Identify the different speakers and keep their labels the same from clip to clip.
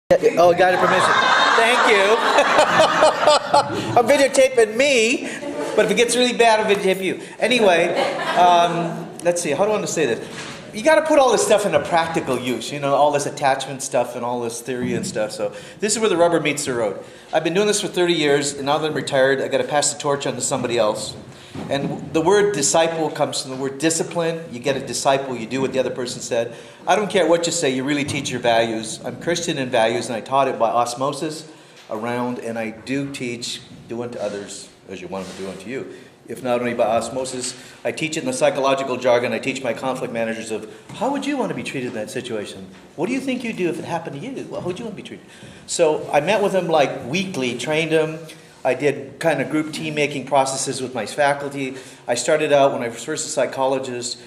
Speaker 1: Oh, got a permission. Thank you. I'm videotaping me, but if it gets really bad, I'll videotape you. Anyway, let's see. How do I want to say this? You got to put all this stuff into practical use. You know, all this attachment stuff and all this theory and stuff. So this is where the rubber meets the road. I've been doing this for 30 years, and now that I'm retired, I got to pass the torch on to somebody else. And the word disciple comes from the word discipline. You get a disciple, you do what the other person said. I don't care what you say, you really teach your values. I'm Christian in values, and I taught it by osmosis around, and I do teach do unto others as you want them to do unto you. If not only by osmosis, I teach it in the psychological jargon. I teach my conflict managers of how would you want to be treated in that situation? What do you think you'd do if it happened to you? Well, how would you want to be treated? So I met with them like weekly, trained them. I did kind of group team making processes with my faculty. I started out when I was first a psychologist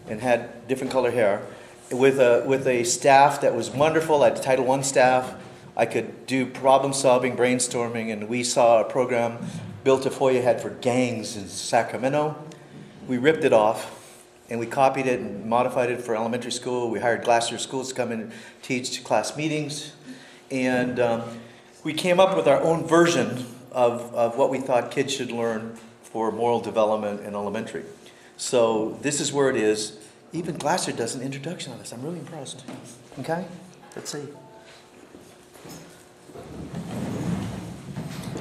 Speaker 1: and had different color hair with a staff that was wonderful. I had Title I staff. I could do problem solving, brainstorming, and we saw a program built a FOIA head for gangs in Sacramento. We ripped it off and we copied it and modified it for elementary school. We hired Glasser Schools to come in and teach class meetings. And we came up with our own version of what we thought kids should learn for moral development in elementary. So this is where it is. Even Glasser does an introduction on this. I'm really impressed. Okay? Let's see.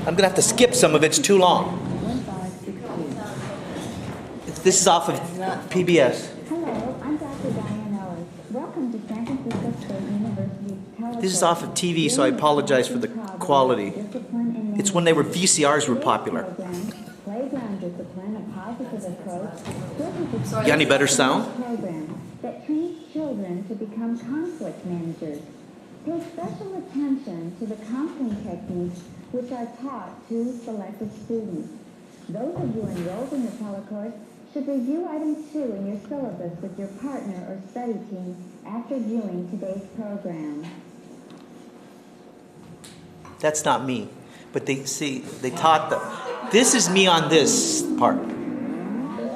Speaker 1: I'm going to have to skip some of it. It's too long. This is off of PBS.
Speaker 2: Hello, I'm Dr. Diane Ellis. Welcome to San Francisco State University's
Speaker 1: This is off of TV, so I apologize for the quality. It's when they were VCRs were popular.
Speaker 2: Playground discipline, a positive approach.
Speaker 1: Got any better sound?
Speaker 2: Program that trains children to become conflict managers. Pay special attention to the counseling techniques which are taught to selected students. Those of you enrolled in the telecourse should review item 2 in your syllabus with your partner or study team after viewing today's program.
Speaker 1: That's not me. But they taught this is me on this part.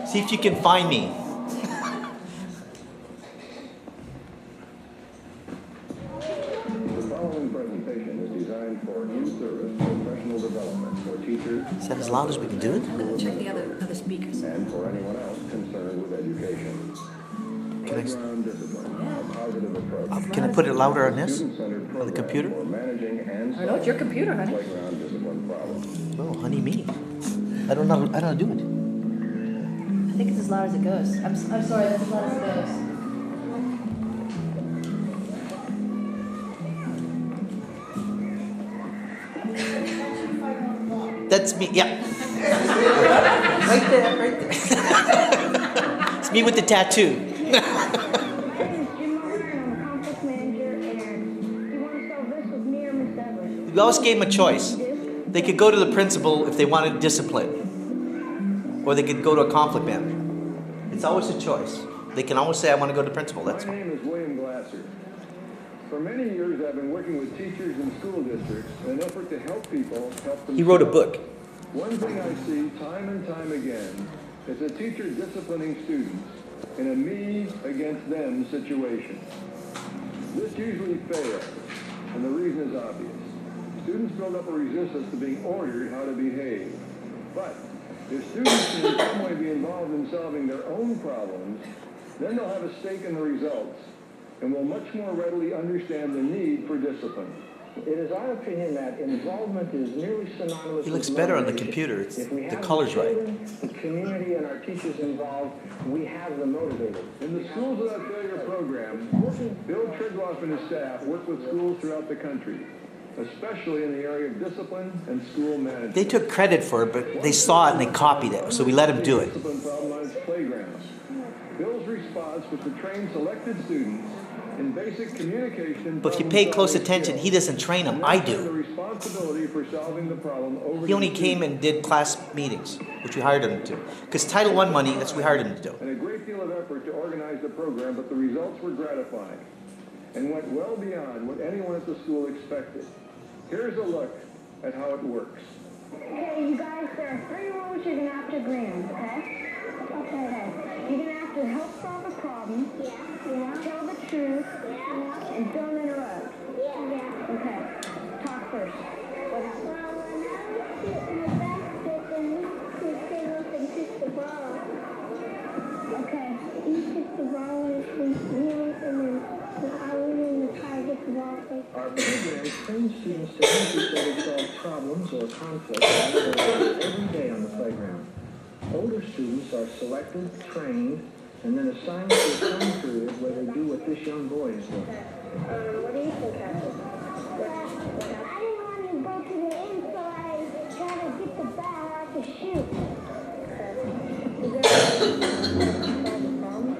Speaker 1: See if you can find me.
Speaker 3: The following presentation is designed for in-service professional development for teachers.
Speaker 1: Is that as loud as we can do it?
Speaker 4: I'm going to check the other speakers.
Speaker 3: And for anyone else concerned with education. Playground discipline, a positive approach.
Speaker 1: Can I put it louder on this? On the computer?
Speaker 3: For managing and
Speaker 4: I know it's your computer, honey.
Speaker 3: playground discipline problems.
Speaker 1: Oh, honey me. I don't know how to do it.
Speaker 4: I think it's as loud as it goes. I'm sorry, that's as loud as it goes.
Speaker 1: That's me, yeah. Right there, right there. It's me with the tattoo.
Speaker 2: My name is Jim Martin, I'm a conflict manager, and you want to solve this with me or Miss Everett?
Speaker 1: We always gave them a choice. They could go to the principal if they wanted discipline, or they could go to a conflict manager. It's always a choice. They can always say, I want to go to the principal. That's
Speaker 3: My
Speaker 1: fine.
Speaker 3: name is William Glasser. For many years, I've been working with teachers in school districts in an effort to help people help themselves.
Speaker 1: He wrote a book.
Speaker 3: One thing I see time and time again is a teacher disciplining students in a me against them situation. This usually fails, and the reason is obvious. Students build up a resistance to being ordered how to behave. But if students can in some way be involved in solving their own problems, then they'll have a stake in the results and will much more readily understand the need for discipline. It is our opinion that involvement is nearly synonymous.
Speaker 1: He looks better on the computer. The color's right.
Speaker 3: The community and our teachers involved, we have them motivated. In the Schools Without Failure program, Bill Trigloff and his staff work with schools throughout the country, especially in the area of discipline and school management.
Speaker 1: They took credit for it, but they saw it and they copied it, so we let them do it.
Speaker 3: Discipline problem on its playgrounds. Bill's response was to train selected students in basic communication.
Speaker 1: But if you pay close attention, he doesn't train them. I
Speaker 3: The
Speaker 1: do.
Speaker 3: responsibility for solving the problem over
Speaker 1: He only
Speaker 3: to
Speaker 1: came and did class meetings, which we hired him to. Because Title I money, that's what we hired him to do.
Speaker 3: and a great deal of effort to organize the program, but the results were gratifying and went well beyond what anyone at the school expected. Here's a look at how it works.
Speaker 2: Okay, you guys, there are 3 rules you're going to have to agree on, okay? Okay. You're going to have to help solve a problem. Yeah. Tell the truth. Yeah. And don't interrupt. Yeah. Okay? first. What happened? Well, when I was shooting the basket and he came up and kicked the ball. Okay, he kicked the ball and we knew, and then I went in to try to get the ball.
Speaker 5: Our program trains students to help each other solve problems or conflicts every day on the playground. Older students are selected, trained, and then assigned to a time period where they do what this young boy is doing.
Speaker 2: What do you think happened? I didn't want to go to the end, so I tried to get the ball out to shoot. Is there a problem?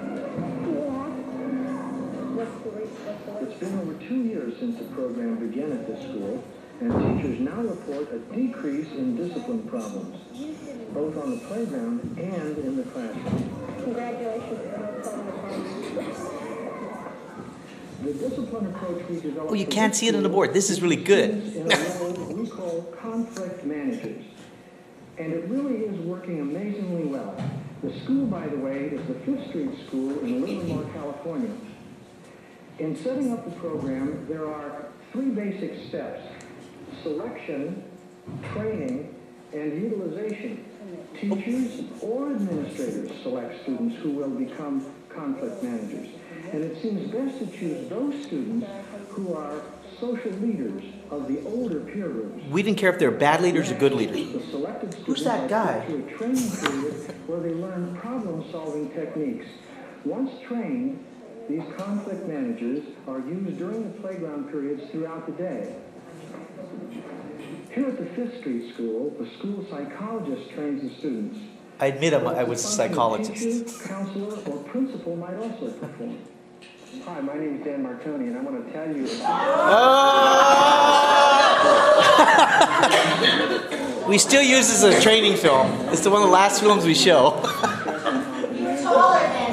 Speaker 2: Yeah. What's the reason?
Speaker 5: It's been over 2 years since the program began at this school, and teachers now report a decrease in discipline problems, both on the playground and in the classroom.
Speaker 2: Congratulations for solving the problem.
Speaker 5: The discipline approach we developed...
Speaker 1: Oh, you can't see it on the board. This is really good.
Speaker 5: ...in a role we call conflict managers. And it really is working amazingly well. The school, by the way, is the 5th Street School in Livermore, California. In setting up the program, there are 3 basic steps: selection, training, and utilization. Teachers or administrators select students who will become conflict managers. And it seems best to choose those students who are social leaders of the older peer groups.
Speaker 1: We didn't care if they're bad leaders or good leaders.
Speaker 5: The selected
Speaker 1: Who's
Speaker 5: students
Speaker 1: that guy?
Speaker 5: are put through a training period where they learn problem-solving techniques. Once trained, these conflict managers are used during the playground periods throughout the day. Here at the 5th Street School, the school psychologist trains the students.
Speaker 1: I admit I was a psychologist.
Speaker 5: Teacher, counselor, or principal might also perform.
Speaker 3: Hi, my name is Dan Marconi, and I want to tell you
Speaker 1: We still use this as a training film. It's one of the last films we show.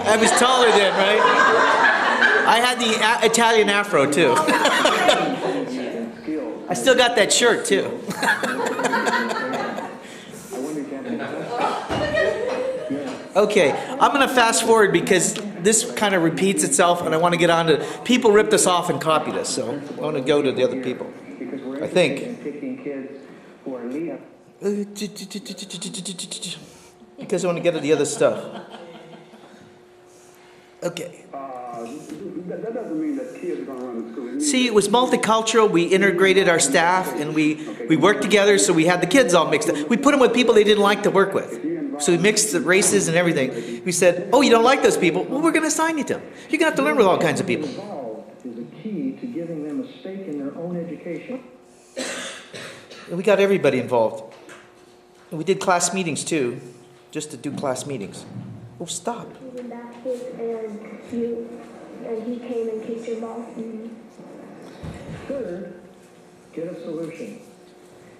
Speaker 1: I was taller then, right? I had the Italian afro, too. I still got that shirt, too. Okay, I'm going to fast forward because this kind of repeats itself, and I want to get on to... People ripped us off and copied us, so I want to go to the other people. I think. Because I want to get to the other stuff. Okay.
Speaker 3: that doesn't mean that kids are going to run the school.
Speaker 1: See, it was multicultural. We integrated our staff, and we worked together, so we had the kids all mixed up. We put them with people they didn't like to work with. So we mixed the races and everything. We said, oh, you don't like those people? Well, we're going to assign you to them. You're going to have to learn with all kinds of people.
Speaker 5: Involved is a key to giving them a stake in their own education.
Speaker 1: And we got everybody involved. And we did class meetings, too, just to do class meetings. Oh, stop.
Speaker 2: And he came and kicked your ball.
Speaker 5: Third, get a solution,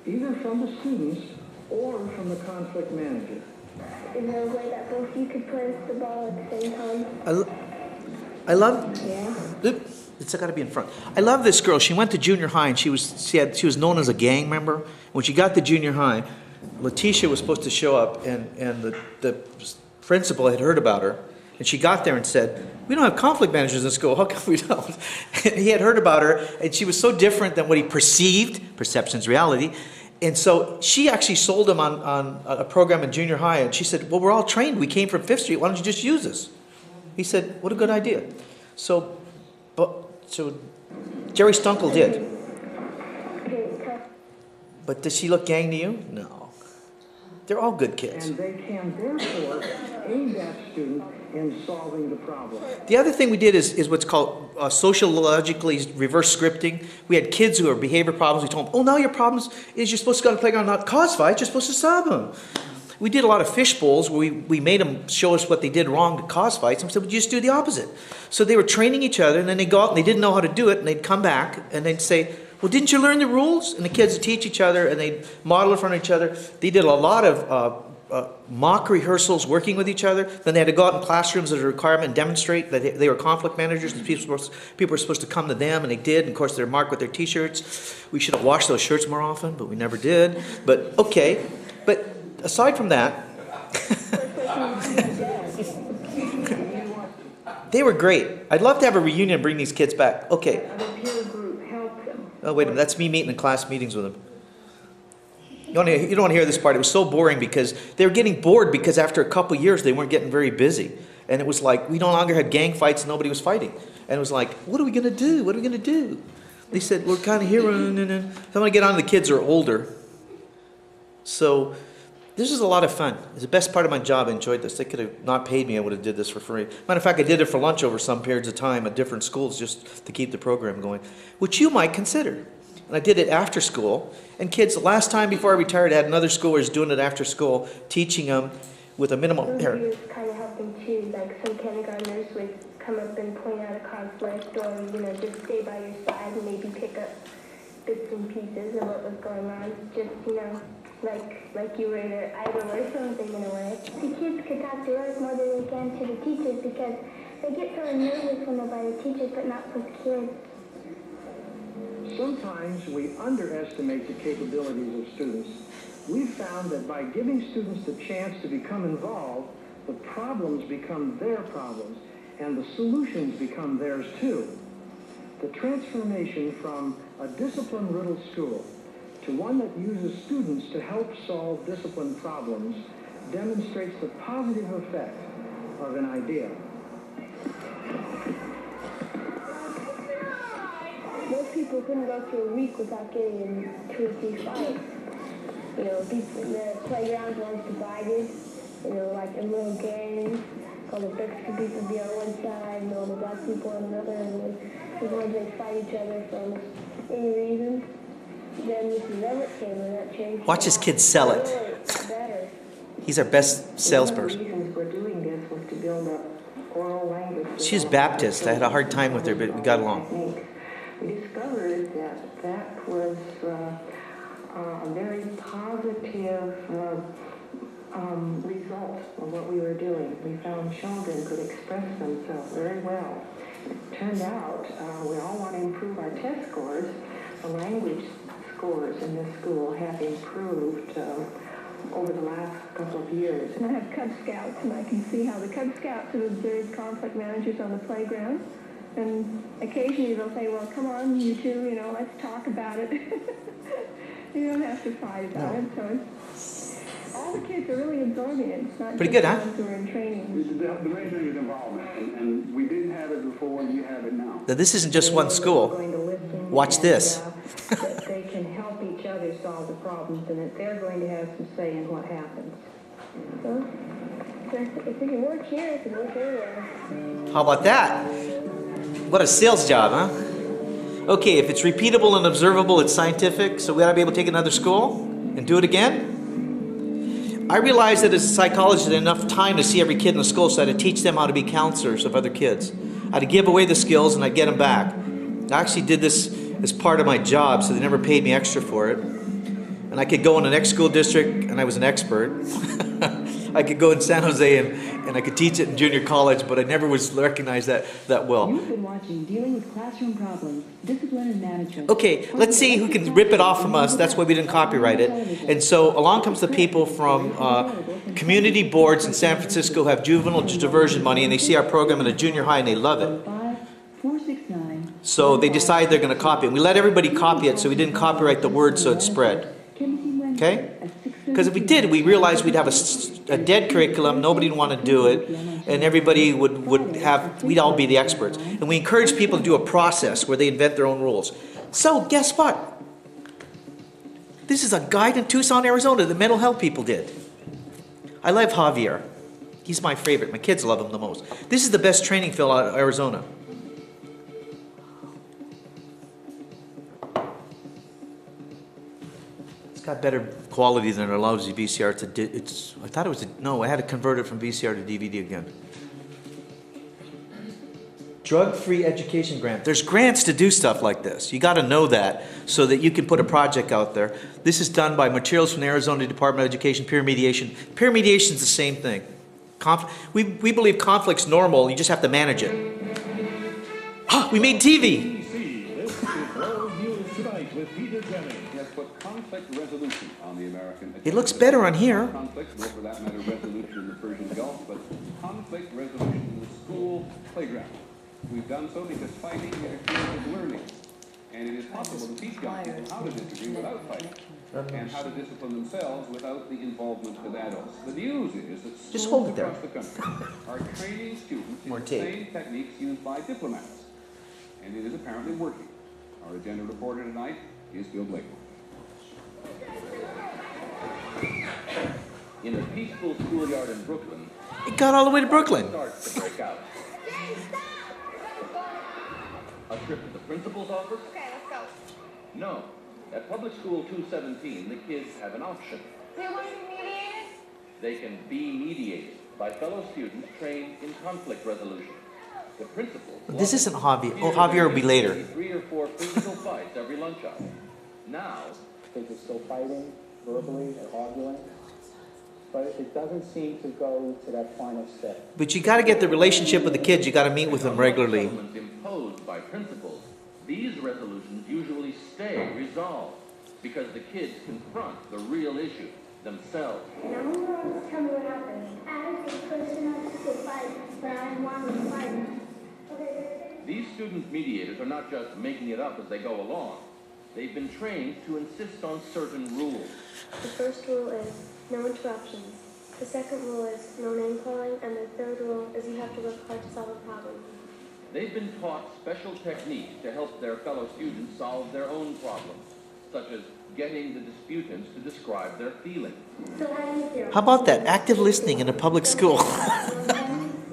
Speaker 5: either from the students or from the conflict manager.
Speaker 2: Is there a way that both you could play the ball at the same time?
Speaker 1: I love...
Speaker 2: Yeah.
Speaker 1: It's got to be in front. I love this girl. She went to junior high, and she was known as a gang member. When she got to junior high, Letitia was supposed to show up, and the principal had heard about her. And she got there and said, we don't have conflict managers in school. How come we don't? And he had heard about her, and she was so different than what he perceived. Perception's reality. And so she actually sold him on a program in junior high. And she said, well, we're all trained. We came from 5th Street. Why don't you just use us? He said, what a good idea. So Jerry Stunkel did. But does she look gang to you? No. They're all good kids.
Speaker 5: And they can therefore aid that student in solving the problem.
Speaker 1: The other thing we did is what's called sociologically reverse scripting. We had kids who had behavior problems. We told them, oh, now your problems is you're supposed to go to the playground, not cause fights. You're supposed to solve them. We did a lot of fish bowls where we made them show us what they did wrong to cause fights. And we said, well, just do the opposite. So they were training each other, and then they'd go out and they didn't know how to do it, and they'd come back and they'd say, well, didn't you learn the rules? And the kids would teach each other, and they'd model in front of each other. They did a lot of mock rehearsals working with each other. Then they had to go out in classrooms as a requirement and demonstrate that they were conflict managers, and people were supposed to come to them, and they did. And of course, they're marked with their T-shirts. We should have washed those shirts more often, but we never did. But okay. But aside from that, they were great. I'd love to have a reunion and bring these kids back. Okay. Oh, wait a minute, that's me meeting in class meetings with them. You don't want to hear this part. It was so boring because they were getting bored because after a couple years they weren't getting very busy. And it was like, we no longer had gang fights, nobody was fighting. And it was like, what are we going to do? What are we going to do? They said, we're kind of here. So I'm going to get on, the kids are older. So this is a lot of fun. It's the best part of my job. I enjoyed this. They could have not paid me. I would have did this for free. Matter of fact, I did it for lunch over some periods of time at different schools just to keep the program going, which you might consider. And I did it after school. And kids, the last time before I retired, I had another school who was doing it after school, teaching them with a minimal...
Speaker 6: Those years kind of helped them too. Like some kindergartners would come up and point out a conflict or, you know, just stay by your side and maybe pick up bits and pieces of what was going on. Just, you know, like you were their idol or something in a way. The kids could talk to us more than they can to the teachers because they get sort of nervous when they're by the teachers, but not with kids.
Speaker 5: Sometimes we underestimate the capabilities of students. We've found that by giving students the chance to become involved, the problems become their problems, and the solutions become theirs too. The transformation from a discipline-riddled school to one that uses students to help solve discipline problems demonstrates the positive effect of an idea.
Speaker 6: Most people couldn't go through a week without getting in 2 or 3 fights. You know, the playgrounds weren't divided, you know, like in little gangs. All the Mexican people be on one side and all the black people on another, and sometimes they fight each other for any reason. Then Mrs. Everett came and that changed.
Speaker 1: Watch this kid sell it.
Speaker 6: Better.
Speaker 1: He's our best salesperson.
Speaker 5: One of the reasons we're doing this was to build up oral language.
Speaker 1: She's Baptist. I had a hard time with her, but we got along.
Speaker 5: We discovered that that was a very positive result of what we were doing. We found children could express themselves very well. It turned out we all want to improve our test scores. The language scores in this school have improved over the last couple of years.
Speaker 6: And I have Cub Scouts, and I can see how the Cub Scouts have observed conflict managers on the playground. And occasionally they'll say, well, come on, you two, you know, let's talk about it. You don't have to fight about it. So all the kids are really absorbing it. It's not
Speaker 1: pretty
Speaker 6: just
Speaker 1: good, huh?
Speaker 6: the ones who are in training.
Speaker 3: The main thing is involvement, and we didn't have it before, and you have it now.
Speaker 1: Now, this isn't just one school. Watch this.
Speaker 5: That they can help each other solve the problems and that they're going to have some say in what happens.
Speaker 6: So if it can work here, it can work everywhere.
Speaker 1: How about that? What a sales job, huh? Okay, if it's repeatable and observable, it's scientific, so we ought to be able to take another school and do it again. I realized that as a psychologist, I had enough time to see every kid in the school, so I had to teach them how to be counselors of other kids. I had to give away the skills and I'd get them back. I actually did this as part of my job, so they never paid me extra for it. And I could go in the next school district, and I was an expert. I could go in San Jose and I could teach it in junior college, but I never was recognized that well.
Speaker 7: You've been watching Dealing with Classroom Problems, Discipline and Management.
Speaker 1: Okay, let's see who can rip it off from us. That's why we didn't copyright it. And so along comes the people from community boards in San Francisco who have juvenile diversion money, and they see our program in a junior high and they love it.
Speaker 7: 469.
Speaker 1: So they decide they're going to copy it. We let everybody copy it, so we didn't copyright the word so it spread. Okay? Because if we did, we realized we'd have a dead curriculum, nobody would want to do it, and everybody we'd all be the experts. And we encourage people to do a process where they invent their own rules. So guess what? This is a guide in Tucson, Arizona that mental health people did. I love Javier. He's my favorite. My kids love him the most. This is the best training field out of Arizona. Got better quality than a lousy VCR. I thought it was I had to convert it from VCR to DVD again. Drug-free education grant. There's grants to do stuff like this. You got to know that so that you can put a project out there. This is done by materials from the Arizona Department of Education, peer mediation. Peer mediation is the same thing. We believe conflict's normal. You just have to manage it. We made TV.
Speaker 8: Conflict resolution on the American agenda.
Speaker 1: It looks better on here.
Speaker 8: Conflict, or for that matter, resolution in the Persian Gulf, but conflict resolution in the school playground. We've done so because fighting interferes with learning. And it is possible to teach young people how to disagree without fighting, and how to discipline themselves without the involvement of adults. The news is that
Speaker 1: Just hold
Speaker 8: schools
Speaker 1: it there.
Speaker 8: across the country are training students in
Speaker 1: More
Speaker 8: the
Speaker 1: tape.
Speaker 8: same techniques used by diplomats. And it is apparently working. Our agenda reporter tonight is Bill Blake. In a peaceful schoolyard in Brooklyn,
Speaker 1: It got all the way to Brooklyn.
Speaker 8: starts to break out. A trip to the principal's office?
Speaker 6: Okay, let's go.
Speaker 8: No. At Public School 217, the kids have an option.
Speaker 6: Do you want to be mediated?
Speaker 8: They can be mediated by fellow students trained in conflict resolution. The principal...
Speaker 1: This isn't Javier. Oh, Javier will be later.
Speaker 8: 3 or 4 physical fights every lunch hour. Now,
Speaker 5: Kids are still fighting verbally or arguing, but it doesn't seem to go to that final step.
Speaker 1: But you got to get the relationship with the kids. You got to meet with them regularly.
Speaker 8: settlements imposed by principals, these resolutions usually stay resolved because the kids confront the real issue themselves.
Speaker 6: Now who wants to tell me what happened? I was the person I was to fight, but I didn't want to fight. Okay.
Speaker 8: These student mediators are not just making it up as they go along. They've been trained to insist on certain rules.
Speaker 6: The first rule is no interruptions. The second rule is no name calling, and the third rule is you have to work hard to solve a problem.
Speaker 8: They've been taught special techniques to help their fellow students solve their own problems, such as getting the disputants to describe their feelings,
Speaker 6: So how do you feel?
Speaker 1: How about that? Active listening in a public school.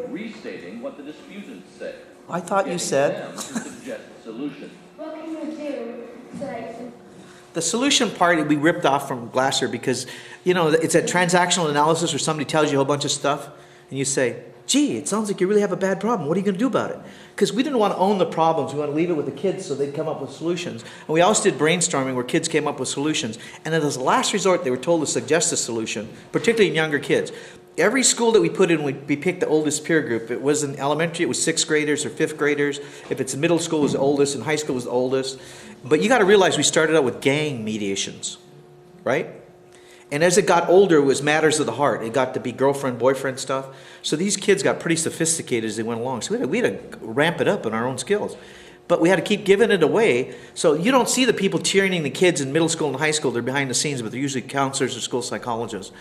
Speaker 8: restating what the disputants say,
Speaker 1: I thought you
Speaker 8: getting
Speaker 1: said.
Speaker 8: them to suggest solutions.
Speaker 6: What can you do so that you can...
Speaker 1: The solution part we ripped off from Glasser because, you know, it's a transactional analysis where somebody tells you a whole bunch of stuff and you say, gee, it sounds like you really have a bad problem. What are you going to do about it? Because we didn't want to own the problems. We want to leave it with the kids so they'd come up with solutions. And we also did brainstorming where kids came up with solutions. And as a last resort, they were told to suggest a solution, particularly in younger kids. Every school that we put in, we picked the oldest peer group. It was in elementary, it was 6th graders or 5th graders. If it's in middle school, it was the oldest, and high school was the oldest. But you got to realize we started out with gang mediations, right? And as it got older, it was matters of the heart. It got to be girlfriend, boyfriend stuff. So these kids got pretty sophisticated as they went along. So we had to ramp it up in our own skills. But we had to keep giving it away. So you don't see the people cheering the kids in middle school and high school. They're behind the scenes, but they're usually counselors or school psychologists.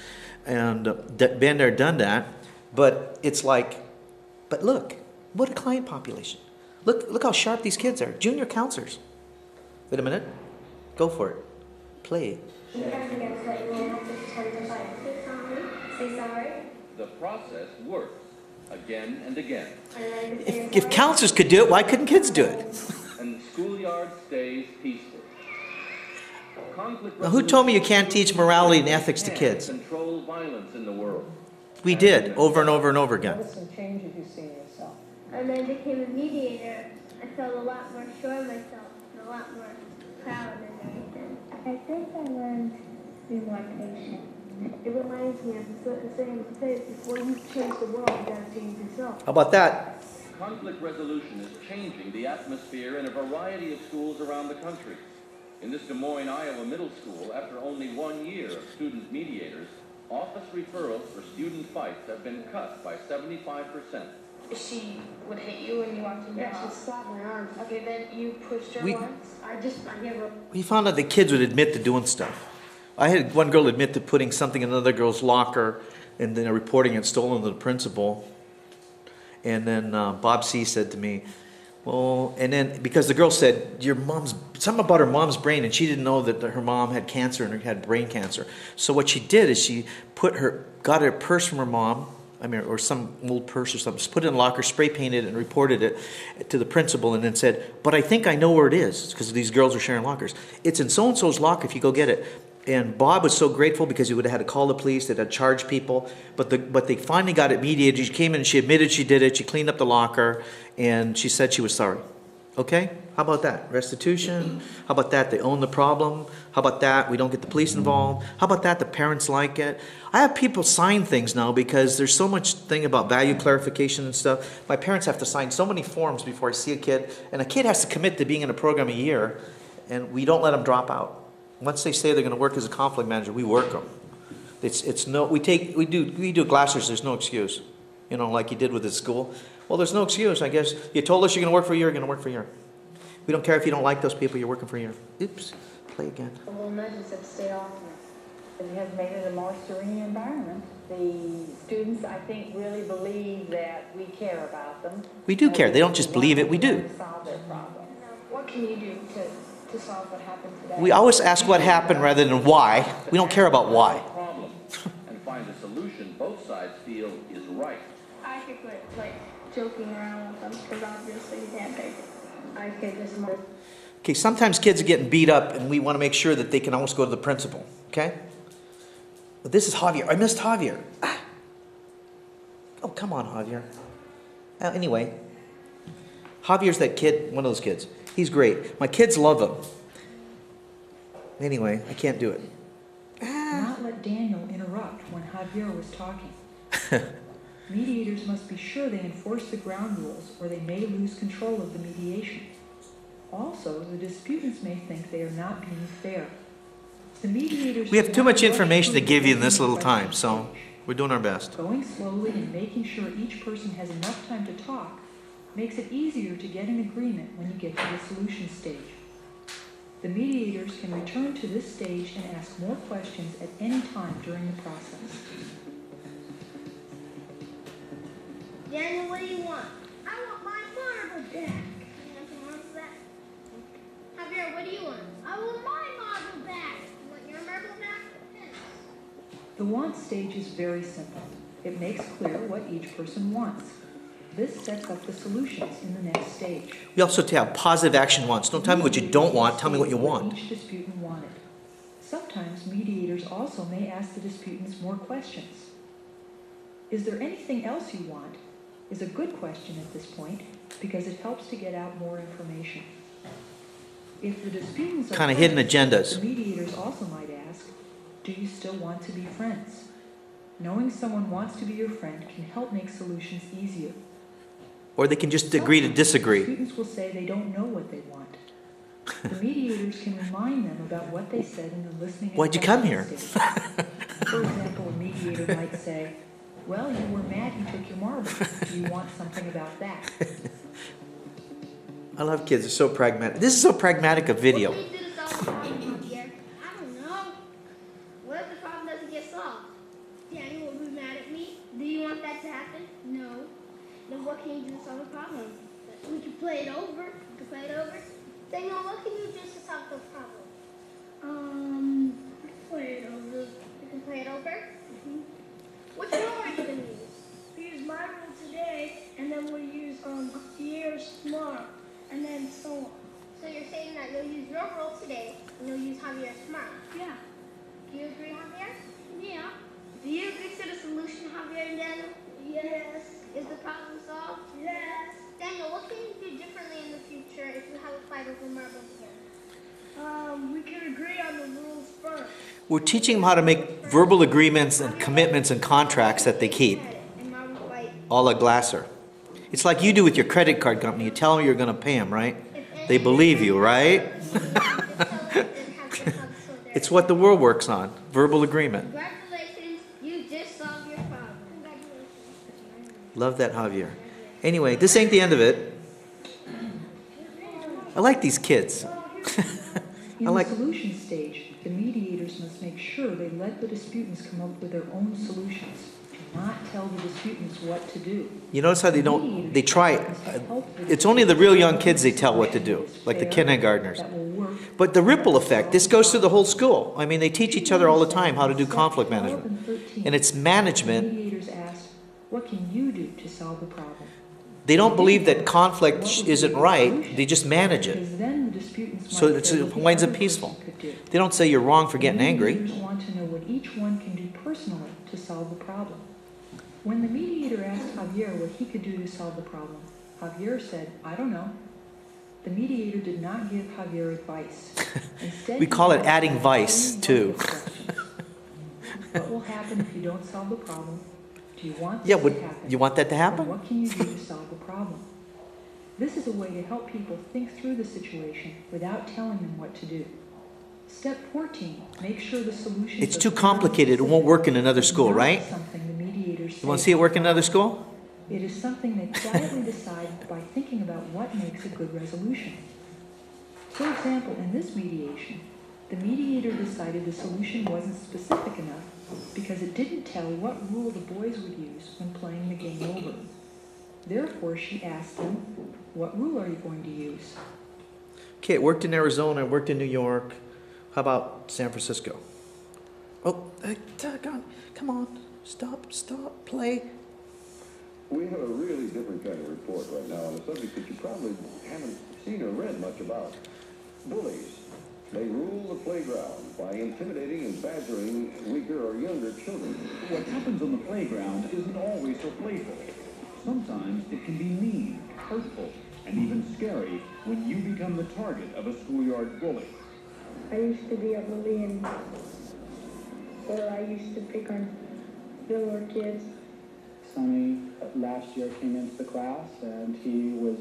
Speaker 1: And been there, done that. But it's like, but look, what a client population. Look how sharp these kids are. Junior counselors. Wait a minute. Go for it. Play.
Speaker 6: You have to get that you won't have to pretend to fight. Say sorry. Say sorry.
Speaker 8: The process works again and again,
Speaker 6: And then say
Speaker 1: If
Speaker 6: sorry.
Speaker 1: counselors could do it, why couldn't kids do it?
Speaker 8: and the schoolyard stays peaceful. Conflict
Speaker 1: Now, who told me you can't teach morality and ethics to
Speaker 8: can
Speaker 1: kids?
Speaker 8: control violence in the world.
Speaker 1: We did, over and over and over again.
Speaker 5: What are some changes you see in yourself?
Speaker 6: And then I became a mediator. I felt a lot more sure of myself and a lot more proud and everything. I think I learned to be more patient. It reminds me of the saying, before you change the world, you gotta change yourself.
Speaker 1: How about that?
Speaker 8: Conflict resolution is changing the atmosphere in a variety of schools around the country. In this Des Moines, Iowa middle school, after only 1 year of student mediators, office referrals for student fights have been cut by 75%.
Speaker 9: She would hit you when you walked in the
Speaker 6: Yeah, she
Speaker 9: house.
Speaker 6: slapped my arm.
Speaker 9: Okay, then you pushed her
Speaker 1: We-
Speaker 9: once.
Speaker 6: I gave her.
Speaker 1: We found out the kids would admit to doing stuff. I had one girl admit to putting something in another girl's locker and then reporting it stolen to the principal. And then Bob C. said to me, well, and then because the girl said, something about her mom's brain, and she didn't know that her mom had cancer and had brain cancer. So what she did is she got her purse from her mom, or some old purse or something, just put it in a locker, spray painted it, and reported it to the principal, and then said, but I think I know where it is, because these girls are sharing lockers. It's in so-and-so's locker if you go get it. And Bob was so grateful because he would have had to call the police, they'd have charged people, but they finally got it mediated. She came in and she admitted she did it, she cleaned up the locker, and she said she was sorry. Okay? How about that? Restitution? How about that? They own the problem? How about that? We don't get the police involved? How about that? The parents like it? I have people sign things now because there's so much thing about value clarification and stuff. My parents have to sign so many forms before I see a kid, and a kid has to commit to being in a program a year, and we don't let them drop out. Once they say they're going to work as a conflict manager, we work them. We do Glassers. There's no excuse, like you did with the school. Well, there's no excuse. I guess you told us you're going to work for a year. You're going to work for a year. We don't care if you don't like those people you're working for. Oops, play again.
Speaker 9: A little nudges that stay off.
Speaker 10: It has made it a more serene environment. The students, I think, really believe that we care about them.
Speaker 1: We do care. They don't just believe it, we do.
Speaker 10: Solve their problem.
Speaker 9: What can you do to solve what happened today?
Speaker 1: We always ask what happened rather than why. We don't care about why.
Speaker 8: Problem and find a solution both sides feel is right.
Speaker 6: I could quit, like, joking around with them, because obviously you can't take it. I could just
Speaker 1: Okay, sometimes kids are getting beat up and we want to make sure that they can almost go to the principal, okay? But this is Javier. I missed Javier. Ah. Oh, come on, Javier. Anyway, Javier's that kid, one of those kids. He's great. My kids love him. Anyway, I can't do it.
Speaker 11: Not let Daniel interrupt when Javier was talking. Mediators must be sure they enforce the ground rules or they may lose control of the mediation. Also, the disputants may think they are not being fair. The mediators
Speaker 1: We have too much information to give you in this little time, so we're doing our best.
Speaker 11: Going slowly and making sure each person has enough time to talk makes it easier to get an agreement when you get to the solution stage. The mediators can return to this stage and ask more questions at any time during the process.
Speaker 6: Daniel, what do you want? I want my marble back. You want your marble back? Javier, what do you want? I want my marble back. You want your marble back? Yes.
Speaker 11: The want stage is very simple. It makes clear what each person wants. This sets up the solutions in the next stage.
Speaker 1: We also have positive action wants. Don't tell me what you don't want, tell me what you want.
Speaker 11: Each disputant wanted. Sometimes mediators also may ask the disputants more questions. Is there anything else you want? Is a good question at this point because it helps to get out more information. If the disputants are
Speaker 1: Kind of hidden agendas.
Speaker 11: the mediators also might ask, do you still want to be friends? Knowing someone wants to be your friend can help make solutions easier.
Speaker 1: Or they can just agree to disagree.
Speaker 11: Students will say they don't know what they want. The mediators can remind them about what they said in the listening and
Speaker 1: Why'd you come here?
Speaker 11: questioning stage. For example, a mediator might say, well, you were mad he took your marble. Do you want something about that?
Speaker 1: I love kids. They're so pragmatic. This is so pragmatic a video.
Speaker 6: What can you do to solve the problem, Javier? I don't know. What if the problem doesn't get solved? Daniel will be mad at me. Do you want that to happen? No. Then what can you do to solve the problem? We can play it over. We can play it over. Daniel, what can you do to solve the problem? Play it over. We can play it over? Mm-hmm. Which rule are you going to use? We use my rule today, and then we'll use Javier's tomorrow, and then so on. So you're saying that you'll use your rule today, and you'll use Javier's tomorrow? Yeah. Do you agree, Javier? Yeah. Do you agree to the solution, Javier and Daniel? Yes. Is the problem solved? Yes. Daniel, what can you do differently in the future if you have a fight over marbles again? We can agree on the rules first.
Speaker 1: We're teaching them how to make verbal agreements and commitments and contracts that they keep. A la Glasser. It's like you do with your credit card company. You tell them you're going to pay them, right? They believe you, right? It's what the world works on. Verbal agreement.
Speaker 6: Congratulations, you just solved your problem. Congratulations.
Speaker 1: Love that, Javier. Anyway, this ain't the end of it. I like these kids.
Speaker 11: In the solution stage, the mediators must make sure they let the disputants come up with their own solutions, not tell the disputants what to do.
Speaker 1: You notice how they try. It's only the real young kids they tell what to do, like the kindergartners. But the ripple effect, this goes through the whole school. I mean, they teach each other all the time how to do conflict management. And it's management.
Speaker 11: Mediators asked, what can you do to solve the problem?
Speaker 1: They don't believe that conflict isn't right, they just manage it.
Speaker 11: Because then the disputants
Speaker 1: So
Speaker 11: might say
Speaker 1: it
Speaker 11: what the
Speaker 1: winds up
Speaker 11: other
Speaker 1: peaceful.
Speaker 11: person could do.
Speaker 1: They don't say you're wrong for getting angry.
Speaker 11: Mediators want to know what each one can do personally to solve the problem. When the mediator asked Javier what he could do to solve the problem, Javier said, I don't know. The mediator did not give Javier advice. Instead,
Speaker 1: We call it adding vice, too.
Speaker 11: What will happen if you don't solve the problem? Do you want
Speaker 1: Yeah,
Speaker 11: this to happen?
Speaker 1: you want that to happen?
Speaker 11: And what can you do to solve the problem? This is a way to help people think through the situation without telling them what to do. Step 14, make sure the solution
Speaker 1: It's too complicated, it won't work in another school, right?
Speaker 11: Something the mediators
Speaker 1: You want to see it work in another school?
Speaker 11: It is something they quietly decide by thinking about what makes a good resolution. For example, in this mediation, the mediator decided the solution wasn't specific enough because it didn't tell what rule the boys would use when playing the game over. Therefore, she asked him, "What rule are you going to use?"
Speaker 1: Okay, it worked in Arizona, it worked in New York. How about San Francisco? Oh, hey, doggone, come on, stop, play.
Speaker 3: We have a really different kind of report right now on a subject that you probably haven't seen or read much about. Bullies. They rule the playground by intimidating and badgering weaker or younger children.
Speaker 12: What happens on the playground isn't always so playful. Sometimes it can be mean, hurtful, and even scary when you become the target of a schoolyard bully.
Speaker 6: I used to be a bully, and or I used to pick on little kids.
Speaker 5: Sonny last year came into the class and he was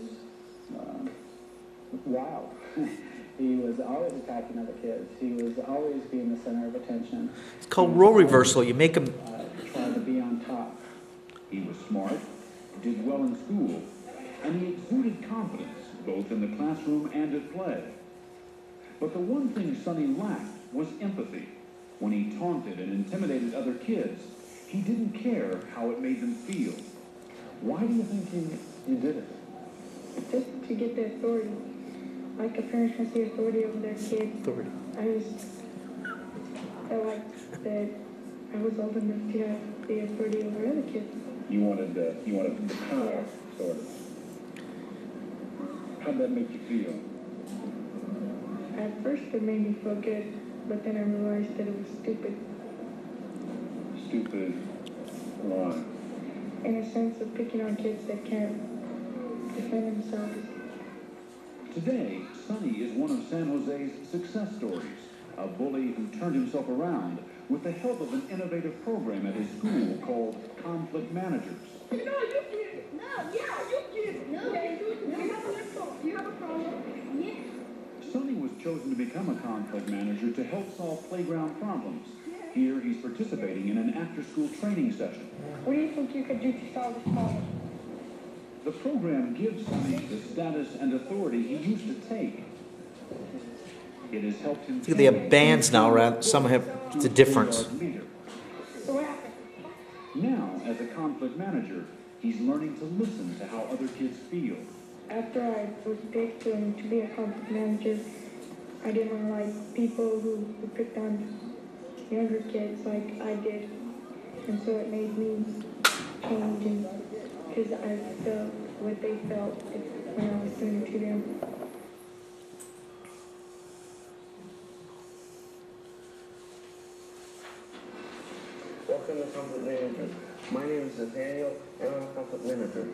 Speaker 5: wild. He was always attacking other kids. He was always being the center of attention.
Speaker 1: It's called role reversal. You make them...
Speaker 5: Trying to be on top.
Speaker 12: He was smart, did well in school, and he exuded confidence both in the classroom and at play. But the one thing Sonny lacked was empathy. When he taunted and intimidated other kids, he didn't care how it made them feel. Why do you think he did it?
Speaker 6: Just to get the authority. Like a parent has the authority over their kid.
Speaker 1: Authority.
Speaker 6: I just felt like that I was old enough to have the authority over other kids.
Speaker 12: You wanted the power, sort of. How'd that make you feel?
Speaker 6: At first it made me feel good, but then I realized that it was stupid.
Speaker 12: Stupid. Why?
Speaker 6: In a sense of picking on kids that can't defend themselves.
Speaker 12: Today, Sonny is one of San Jose's success stories. A bully who turned himself around with the help of an innovative program at his school called Conflict Managers.
Speaker 6: No, you can't. No, yeah, you can't. No, you have a problem. Yeah.
Speaker 12: Sonny was chosen to become a conflict manager to help solve playground problems. Here, he's participating in an after-school training session.
Speaker 6: What do you think you could do to solve this problem?
Speaker 12: The program gives Sonny the status and authority he used to take. It has helped him...
Speaker 1: They have bands now, right? Some have the difference.
Speaker 6: So what happened?
Speaker 12: Now, as a conflict manager, he's learning to listen to how other kids feel.
Speaker 6: After I was picked to be a conflict manager, I didn't like people who picked on younger kids like I did. And so it made me change, because I felt what they felt when I was doing it to them.
Speaker 13: Welcome to Conflict Management. My name is Nathaniel, and I'm a conflict manager.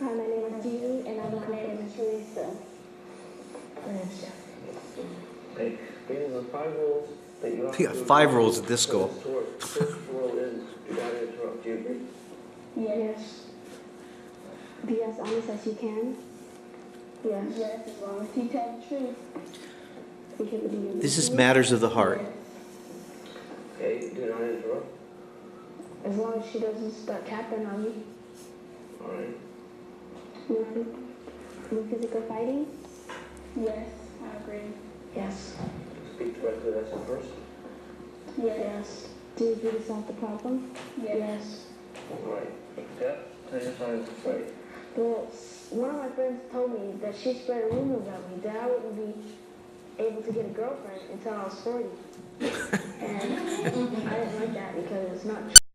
Speaker 6: Hi, my name is Judy, and I'm a conflict Teresa.
Speaker 13: Hey, these are the 5 rules that you have
Speaker 1: They got 5 rules at this school.
Speaker 13: First rule is you gotta interrupt. Do you agree?
Speaker 6: Yes. Be as honest as you can. Yes. Yes, as long as you tell the truth.
Speaker 1: This is matters of the heart.
Speaker 13: Okay, do not interrupt.
Speaker 6: As long as she doesn't start tapping on me.
Speaker 13: All right.
Speaker 6: No physical fighting? Yes, I agree. Yes.
Speaker 13: Speak directly to us first.
Speaker 6: Yes. Do you agree to solve the problem? Yes.
Speaker 13: All right. Yep. Tell your side of the fight.
Speaker 6: Well, one of my friends told me that she spread a rumor about me that I wouldn't be able to get a girlfriend until I was 40. And I didn't like that because it's not true.